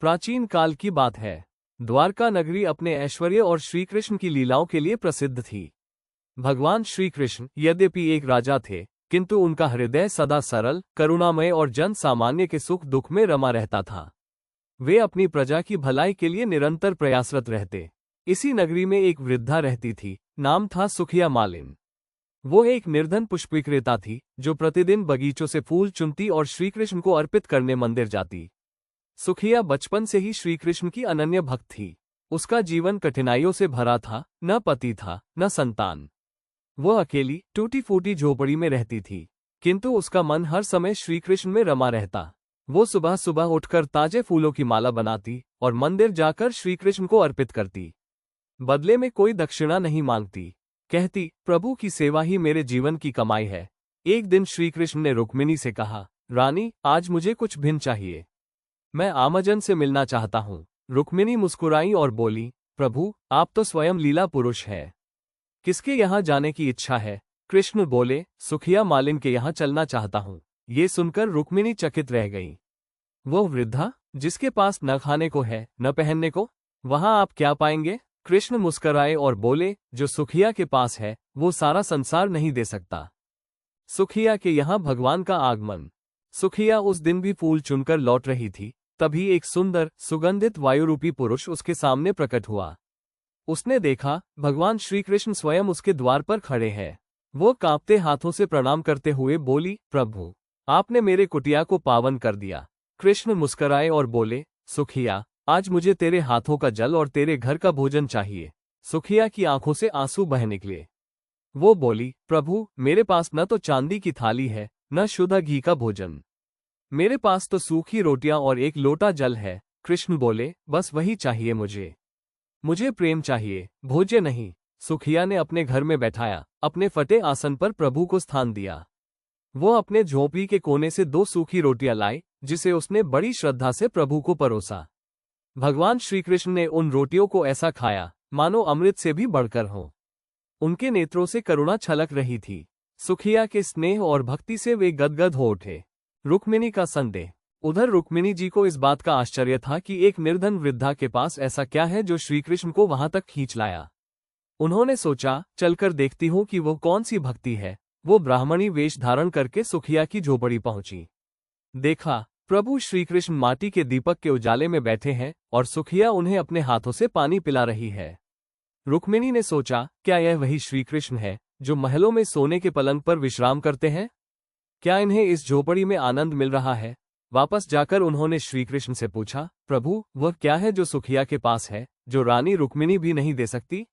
प्राचीन काल की बात है। द्वारका नगरी अपने ऐश्वर्य और श्रीकृष्ण की लीलाओं के लिए प्रसिद्ध थी। भगवान श्रीकृष्ण यद्यपि एक राजा थे, किंतु उनका हृदय सदा सरल, करुणामय और जन सामान्य के सुख दुख में रमा रहता था। वे अपनी प्रजा की भलाई के लिए निरंतर प्रयासरत रहते। इसी नगरी में एक वृद्धा रहती थी, नाम था सुखिया मालिन। वो एक निर्धन पुष्प विक्रेता थी, जो प्रतिदिन बगीचों से फूल चुनती और श्रीकृष्ण को अर्पित करने मंदिर जाती। सुखिया बचपन से ही श्रीकृष्ण की अनन्य भक्त थी। उसका जीवन कठिनाइयों से भरा था, न पति था, न संतान। वह अकेली टूटी फूटी झोपड़ी में रहती थी, किंतु उसका मन हर समय श्रीकृष्ण में रमा रहता। वो सुबह सुबह उठकर ताजे फूलों की माला बनाती और मंदिर जाकर श्रीकृष्ण को अर्पित करती। बदले में कोई दक्षिणा नहीं मांगती। कहती, प्रभु की सेवा ही मेरे जीवन की कमाई है। एक दिन श्रीकृष्ण ने रुक्मिणी से कहा, रानी, आज मुझे कुछ भिन्न चाहिए। मैं आमजन से मिलना चाहता हूँ। रुक्मिणी मुस्कुराई और बोली, प्रभु, आप तो स्वयं लीला पुरुष है। किसके यहाँ जाने की इच्छा है? कृष्ण बोले, सुखिया मालिन के यहाँ चलना चाहता हूँ। ये सुनकर रुक्मिणी चकित रह गई। वो वृद्धा, जिसके पास न खाने को है न पहनने को, वहां आप क्या पाएंगे? कृष्ण मुस्कराए और बोले, जो सुखिया के पास है वो सारा संसार नहीं दे सकता। सुखिया के यहाँ भगवान का आगमन। सुखिया उस दिन भी फूल चुनकर लौट रही थी, तभी एक सुंदर सुगंधित वायुरूपी पुरुष उसके सामने प्रकट हुआ। उसने देखा, भगवान श्रीकृष्ण स्वयं उसके द्वार पर खड़े हैं। वो कांपते हाथों से प्रणाम करते हुए बोली, प्रभु, आपने मेरे कुटिया को पावन कर दिया। कृष्ण मुस्कराए और बोले, सुखिया, आज मुझे तेरे हाथों का जल और तेरे घर का भोजन चाहिए। सुखिया की आंखों से आंसू बह निकले। वो बोली, प्रभु, मेरे पास न तो चांदी की थाली है न शुद्ध घी का भोजन। मेरे पास तो सूखी रोटियां और एक लोटा जल है। कृष्ण बोले, बस वही चाहिए मुझे। मुझे प्रेम चाहिए, भोज्य नहीं। सुखिया ने अपने घर में बैठाया, अपने फटे आसन पर प्रभु को स्थान दिया। वो अपने झोंपड़ी के कोने से 2 सूखी रोटियां लाई, जिसे उसने बड़ी श्रद्धा से प्रभु को परोसा। भगवान श्रीकृष्ण ने उन रोटियों को ऐसा खाया मानो अमृत से भी बढ़कर हो। उनके नेत्रों से करुणा छलक रही थी। सुखिया के स्नेह और भक्ति से वे गदगद हो उठे। रुक्मिणी का संदेह। उधर रुक्मिणी जी को इस बात का आश्चर्य था कि एक निर्धन वृद्धा के पास ऐसा क्या है जो श्रीकृष्ण को वहां तक खींच लाया। उन्होंने सोचा, चलकर देखती हूँ कि वो कौन सी भक्ति है। वो ब्राह्मणी वेश धारण करके सुखिया की झोपड़ी पहुंची। देखा, प्रभु श्रीकृष्ण माटी के दीपक के उजाले में बैठे हैं और सुखिया उन्हें अपने हाथों से पानी पिला रही है। रुक्मिणी ने सोचा, क्या यह वही श्रीकृष्ण है जो महलों में सोने के पलंग पर विश्राम करते हैं? क्या इन्हें इस झोपड़ी में आनंद मिल रहा है? वापस जाकर उन्होंने श्रीकृष्ण से पूछा, प्रभु, वह क्या है जो सुखिया के पास है, जो रानी रुक्मिणी भी नहीं दे सकती?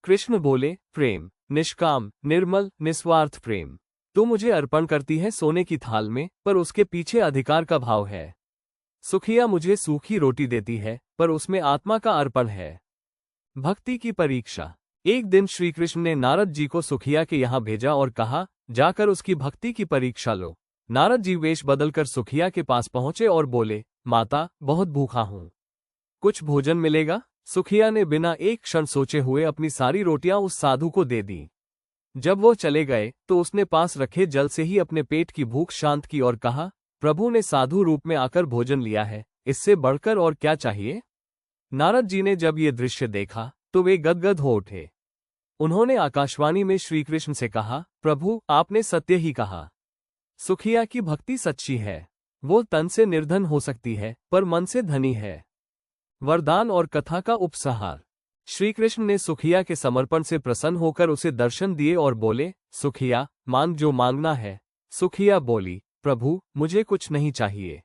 कृष्ण बोले, प्रेम, निष्काम, निर्मल, निस्वार्थ प्रेम। तू मुझे अर्पण करती है सोने की थाल में, पर उसके पीछे अधिकार का भाव है। सुखिया मुझे सूखी रोटी देती है, पर उसमें आत्मा का अर्पण है। भक्ति की परीक्षा। एक दिन श्रीकृष्ण ने नारद जी को सुखिया के यहाँ भेजा और कहा, जाकर उसकी भक्ति की परीक्षा लो। नारद जी वेश बदलकर सुखिया के पास पहुंचे और बोले, माता, बहुत भूखा हूं, कुछ भोजन मिलेगा? सुखिया ने बिना एक क्षण सोचे हुए अपनी सारी रोटियां उस साधु को दे दी। जब वो चले गए तो उसने पास रखे जल से ही अपने पेट की भूख शांत की और कहा, प्रभु ने साधु रूप में आकर भोजन लिया है, इससे बढ़कर और क्या चाहिए? नारद जी ने जब ये दृश्य देखा तो वे गदगद हो उठे। उन्होंने आकाशवाणी में श्रीकृष्ण से कहा, प्रभु, आपने सत्य ही कहा। सुखिया की भक्ति सच्ची है। वो तन से निर्धन हो सकती है, पर मन से धनी है। वरदान और कथा का उपसंहार। श्रीकृष्ण ने सुखिया के समर्पण से प्रसन्न होकर उसे दर्शन दिए और बोले, सुखिया, मांग जो मांगना है। सुखिया बोली, प्रभु, मुझे कुछ नहीं चाहिए,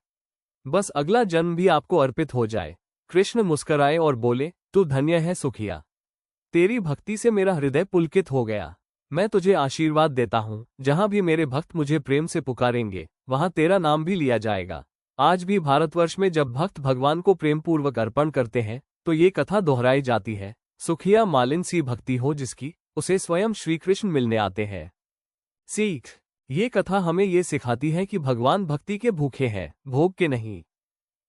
बस अगला जन्म भी आपको अर्पित हो जाए। कृष्ण मुस्कराए और बोले, तू धन्य है सुखिया, तेरी भक्ति से मेरा हृदय पुलकित हो गया। मैं तुझे आशीर्वाद देता हूँ, जहाँ भी मेरे भक्त मुझे प्रेम से पुकारेंगे वहाँ तेरा नाम भी लिया जाएगा। आज भी भारतवर्ष में जब भक्त भगवान को प्रेमपूर्वक अर्पण करते हैं तो ये कथा दोहराई जाती है, सुखिया मालिन सी भक्ति हो जिसकी, उसे स्वयं श्रीकृष्ण मिलने आते हैं। सीख। ये कथा हमें ये सिखाती है कि भगवान भक्ति के भूखे हैं, भोग के नहीं।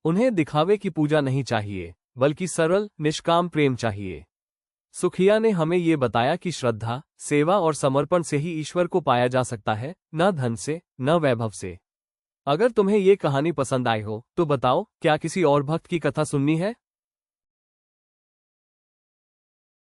उन्हें दिखावे की पूजा नहीं चाहिए, बल्कि सरल निष्काम प्रेम चाहिए। सुखिया ने हमें ये बताया कि श्रद्धा, सेवा और समर्पण से ही ईश्वर को पाया जा सकता है, न धन से, न वैभव से। अगर तुम्हें ये कहानी पसंद आई हो तो बताओ, क्या किसी और भक्त की कथा सुननी है?